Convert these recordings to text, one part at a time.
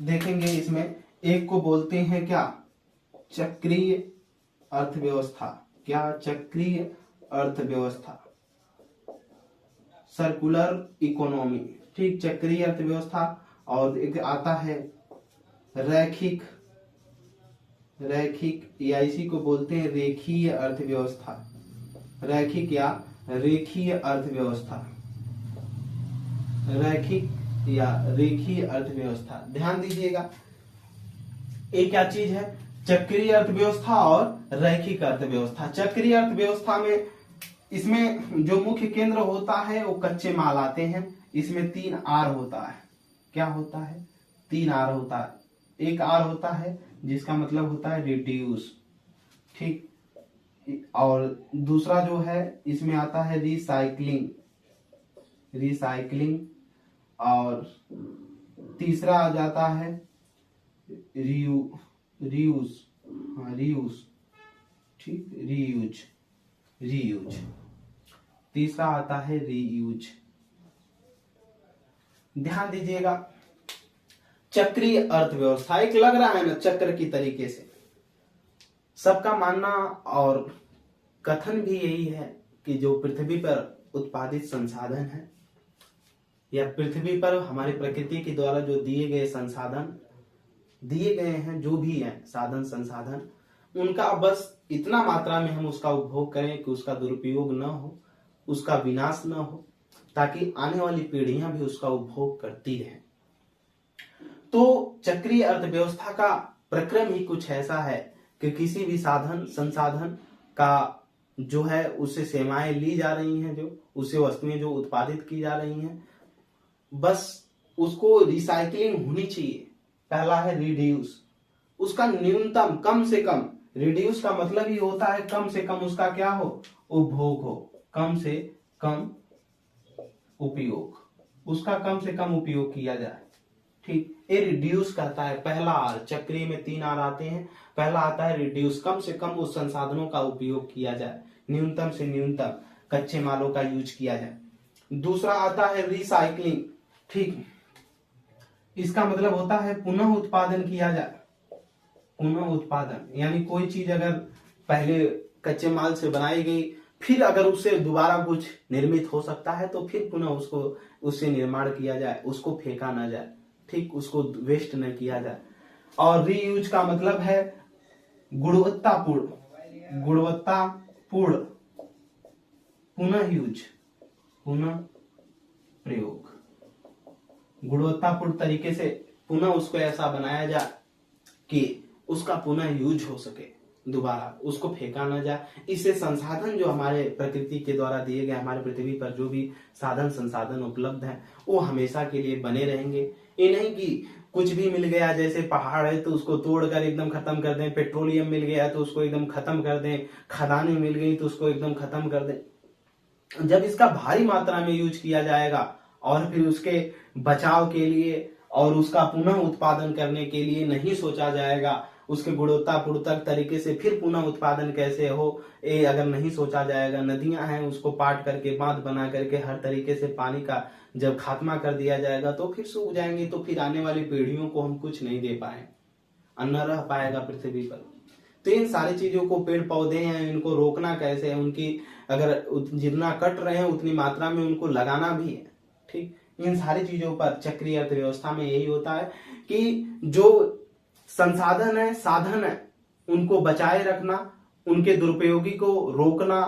देखेंगे इसमें एक को बोलते हैं क्या, चक्रीय अर्थव्यवस्था। क्या, चक्रीय अर्थव्यवस्था, सर्कुलर इकोनॉमी। ठीक, चक्रीय अर्थव्यवस्था। और एक आता है रैखिक, या इसी को बोलते हैं रेखीय अर्थव्यवस्था। रैखिक या रेखीय अर्थव्यवस्था, रैखिक या रेखीय अर्थव्यवस्था। ध्यान दीजिएगा, एक क्या चीज है, चक्रीय अर्थव्यवस्था और रैखिक अर्थव्यवस्था। चक्रीय अर्थव्यवस्था में इसमें जो मुख्य केंद्र होता है वो कच्चे माल आते हैं। इसमें 3 आर होता है। क्या होता है, 3 आर होता है। एक आर होता है जिसका मतलब होता है रिड्यूस, ठीक। और दूसरा जो है इसमें आता है रिसाइकलिंग, और तीसरा आ जाता है रीयूज, ठीक, रीयूज। तीसरा आता है रीयूज। ध्यान दीजिएगा, चक्रीय अर्थव्यवस्था, एक लग रहा है ना चक्र की तरीके से। सबका मानना और कथन भी यही है कि जो पृथ्वी पर उत्पादित संसाधन है या पृथ्वी पर हमारी प्रकृति के द्वारा जो दिए गए संसाधन दिए गए हैं, जो भी है साधन संसाधन, उनका बस इतना मात्रा में हम उसका उपभोग करें कि उसका दुरुपयोग न हो, उसका विनाश न हो, ताकि आने वाली पीढ़ियां भी उसका उपभोग करती रहें। तो चक्रीय अर्थव्यवस्था का प्रक्रम ही कुछ ऐसा है कि किसी भी साधन संसाधन का जो है उससे सेवाएं ली जा रही हैं, जो उससे वस्तुएं जो उत्पादित की जा रही हैं, बस उसको रिसाइकलिंग होनी चाहिए। पहला है रिड्यूस, उसका न्यूनतम, कम से कम। रिड्यूस का मतलब ही होता है कम से कम उसका क्या हो, उपभोग हो, कम से कम उपयोग, उसका कम से कम उपयोग किया जाए। ठीक, ये रिड्यूस करता है पहला आर। चक्रीय में 3 आर आते हैं। पहला आता है रिड्यूस, कम से कम उस संसाधनों का उपयोग किया जाए, न्यूनतम से न्यूनतम कच्चे मालों का यूज किया जाए। दूसरा आता है रिसाइकलिंग, ठीक, इसका मतलब होता है पुनः उत्पादन किया जाए। पुनः उत्पादन यानी कोई चीज अगर पहले कच्चे माल से बनाई गई, फिर अगर उससे दोबारा कुछ निर्मित हो सकता है तो फिर पुनः उससे निर्माण किया जाए, उसको फेंका ना जाए, ठीक, उसको वेस्ट न किया जाए। और रीयूज का मतलब है गुणवत्तापूर्ण पुनः यूज, पुनः प्रयोग, गुणवत्तापूर्ण तरीके से पुनः उसको ऐसा बनाया जाए कि उसका पुनः यूज हो सके, दोबारा उसको फेंका ना जाए। इससे संसाधन जो हमारे प्रकृति के द्वारा दिए गए, हमारे पृथ्वी पर जो भी साधन संसाधन उपलब्ध हैं, वो हमेशा के लिए बने रहेंगे। ये नहीं कि कुछ भी मिल गया, जैसे पहाड़ है तो उसको तोड़कर एकदम खत्म कर दें, पेट्रोलियम मिल गया तो उसको एकदम खत्म कर दें, खदानें मिल गई तो उसको एकदम खत्म कर दें। जब इसका भारी मात्रा में यूज किया जाएगा और फिर उसके बचाव के लिए और उसका पुनः उत्पादन करने के लिए नहीं सोचा जाएगा, उसके गुणवत्तापूर्ण तरीके से फिर पुनः उत्पादन कैसे हो, ये अगर नहीं सोचा जाएगा, नदियां हैं उसको पाट करके, बांध बना करके हर तरीके से पानी का जब खात्मा कर दिया जाएगा तो फिर सूख जाएंगे, तो फिर आने वाली पीढ़ियों को हम कुछ नहीं दे पाए, अन्न रह पाएगा पृथ्वी पर। तो इन सारी चीजों को, पेड़ पौधे हैं, इनको रोकना कैसे है, उनकी अगर जितना कट रहे हैं उतनी मात्रा में उनको लगाना भी है, ठीक। इन सारी चीजों पर चक्रीय अर्थव्यवस्था में यही होता है कि जो संसाधन है, साधन है, उनको बचाए रखना, उनके दुरुपयोगी को रोकना,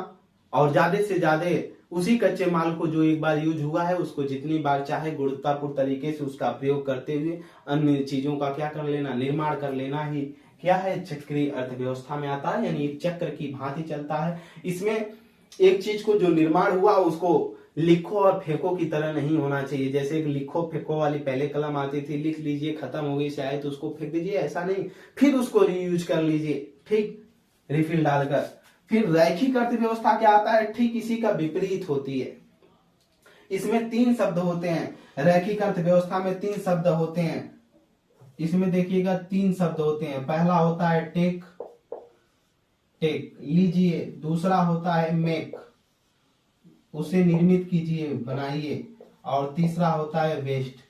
और ज्यादा से ज्यादा उसी कच्चे माल को जो एक बार यूज हुआ है उसको जितनी बार चाहे गुणवत्तापूर्ण तरीके से उसका प्रयोग करते हुए अन्य चीजों का क्या कर लेना, निर्माण कर लेना ही क्या है, चक्रीय अर्थव्यवस्था में आता है। यानी एक चक्र की भांति चलता है। इसमें एक चीज को जो निर्माण हुआ उसको लिखो और फेंको की तरह नहीं होना चाहिए। जैसे एक लिखो फेंको वाली पहले कलम आती थी, लिख लीजिए, खत्म हो गई शायद तो उसको फेंक दीजिए, ऐसा नहीं, फिर उसको रीयूज कर लीजिए, ठीक, रिफिल डालकर। फिर रैखिक अर्थव्यवस्था क्या आता है, ठीक इसी का विपरीत होती है। इसमें 3 शब्द होते हैं। रैखिक अर्थव्यवस्था में 3 शब्द होते हैं। इसमें देखिएगा 3 शब्द होते हैं। पहला होता है टेक, लीजिए। दूसरा होता है मेक, उसे निर्मित कीजिए, बनाइए। और तीसरा होता है वेस्ट।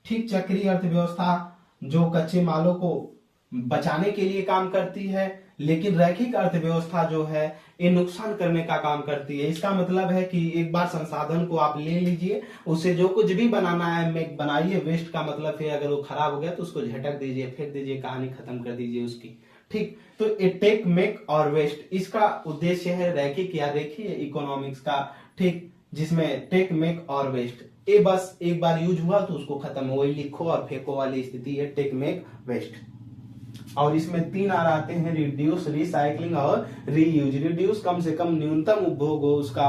ठीक, चक्रीय अर्थव्यवस्था जो कच्चे मालों को बचाने के लिए काम करती है, लेकिन रैखिक अर्थव्यवस्था जो है ये नुकसान करने का काम करती है। इसका मतलब है कि एक बार संसाधन को आप ले लीजिए, उससे जो कुछ भी बनाना है मेक बनाइए, वेस्ट का मतलब फिर अगर वो खराब हो गया तो उसको झटक दीजिए, फेंक दीजिए, कहानी खत्म कर दीजिए उसकी। ठीक, तो ये टेक मेक और वेस्ट, इसका उद्देश्य है रैखिक या रेखीय इकोनॉमिक्स का। ठीक, जिसमें टेक मेक और वेस्ट ये बस एक बार यूज हुआ तो उसको खत्म, वही लिखो और फेंको वाली स्थिति है टेक मेक वेस्ट। और इसमें 3 आर आते हैं, रिड्यूस, रिसाइकलिंग और रीयूज। रिड्यूस कम से कम न्यूनतम उपभोग हो उसका,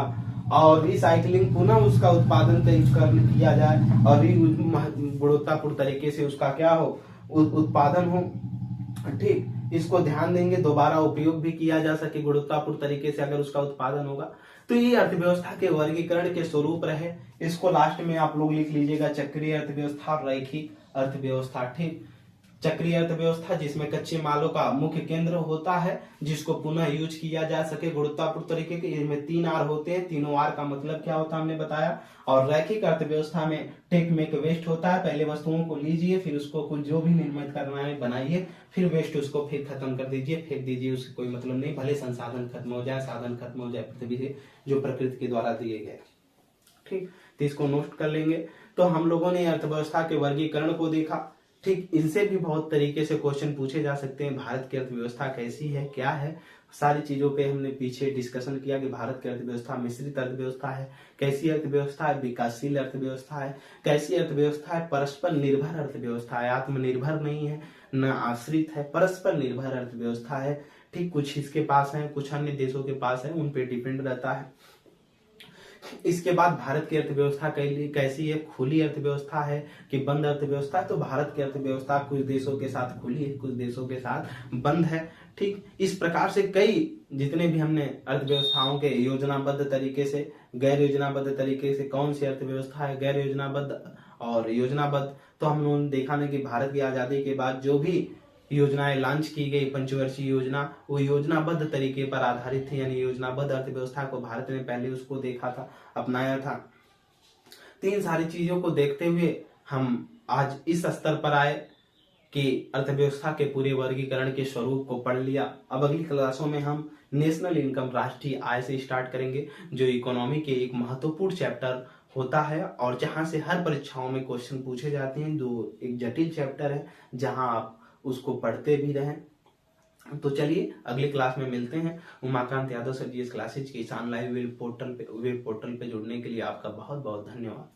और रिसाइकलिंग पुनः उसका उत्पादन किया जाए, और रीयूज गुणवत्तापूर्ण तरीके से उसका क्या हो, उत्पादन हो। ठीक, इसको ध्यान देंगे, दोबारा उपयोग भी किया जा सके गुणवत्तापूर्ण तरीके से अगर उसका उत्पादन होगा। तो ये अर्थव्यवस्था के वर्गीकरण के स्वरूप रहे। इसको लास्ट में आप लोग लिख लीजिएगा, चक्रीय अर्थव्यवस्था, रैखिक अर्थव्यवस्था। ठीक, चक्रीय अर्थव्यवस्था जिसमें कच्चे मालों का मुख्य केंद्र होता है, जिसको पुनः यूज किया जा सके गुणवत्तापूर्ण तरीके के, इसमें 3 आर होते हैं। तीनों आर का मतलब क्या होता है हमने बताया। और रैखिक अर्थव्यवस्था में टेक मेक वेस्ट होता है, पहले वस्तुओं को लीजिए, फिर उसको कुछ जो भी निर्मित करना है बनाइए, फिर वेस्ट उसको फिर खत्म कर दीजिए, फेंक दीजिए, उससे कोई मतलब नहीं, भले संसाधन खत्म हो जाए, साधन खत्म हो जाए पृथ्वी से जो प्रकृति के द्वारा दिए गए। ठीक, तो इसको नोट कर लेंगे। तो हम लोगों ने अर्थव्यवस्था के वर्गीकरण को देखा। ठीक, इनसे भी बहुत तरीके से क्वेश्चन पूछे जा सकते हैं। भारत की अर्थव्यवस्था कैसी है, क्या है, सारी चीजों पे हमने पीछे डिस्कशन किया कि भारत की अर्थव्यवस्था मिश्रित अर्थव्यवस्था है, कैसी अर्थव्यवस्था है, विकासशील अर्थव्यवस्था है, कैसी अर्थव्यवस्था है, परस्पर निर्भर अर्थव्यवस्था है, आत्मनिर्भर नहीं है, न आश्रित है, परस्पर निर्भर अर्थव्यवस्था है। ठीक, कुछ इसके पास है, कुछ अन्य देशों के पास है, उन पे डिपेंड रहता है। इसके बाद भारत की अर्थव्यवस्था कैसी है, खुली अर्थव्यवस्था है कि बंद अर्थव्यवस्था है। तो भारत की अर्थव्यवस्था कुछ देशों के साथ खुली है, कुछ देशों के साथ बंद है। ठीक, इस प्रकार से कई जितने भी हमने अर्थव्यवस्थाओं के योजनाबद्ध तरीके से, गैर योजनाबद्ध तरीके से, कौन सी अर्थव्यवस्था है गैर योजनाबद्ध और योजनाबद्ध, तो हम लोगों ने देखा ना कि भारत की आजादी के बाद जो भी योजनाएं लॉन्च की गई, पंचवर्षीय योजना, वो योजनाबद्ध तरीके पर आधारित थी, यानी योजनाबद्ध अर्थव्यवस्था को भारत ने पहले उसको देखा था, अपनाया था। तो इन सारी चीजों को देखते हुए हम आज इस स्तर पर आए कि अर्थव्यवस्था के पूरे वर्गीकरण के स्वरूप को पढ़ लिया। अब अगली क्लासों में हम नेशनल इनकम, राष्ट्रीय आय से स्टार्ट करेंगे, जो इकोनॉमी के एक महत्वपूर्ण चैप्टर होता है और जहां से हर परीक्षाओं में क्वेश्चन पूछे जाते हैं, जो एक जटिल चैप्टर है जहां आप उसको पढ़ते भी रहें। तो चलिए अगली क्लास में मिलते हैं। Umakant Yadav sir, GS classes के किसान लाइव वेब पोर्टल पे जुड़ने के लिए आपका बहुत बहुत धन्यवाद।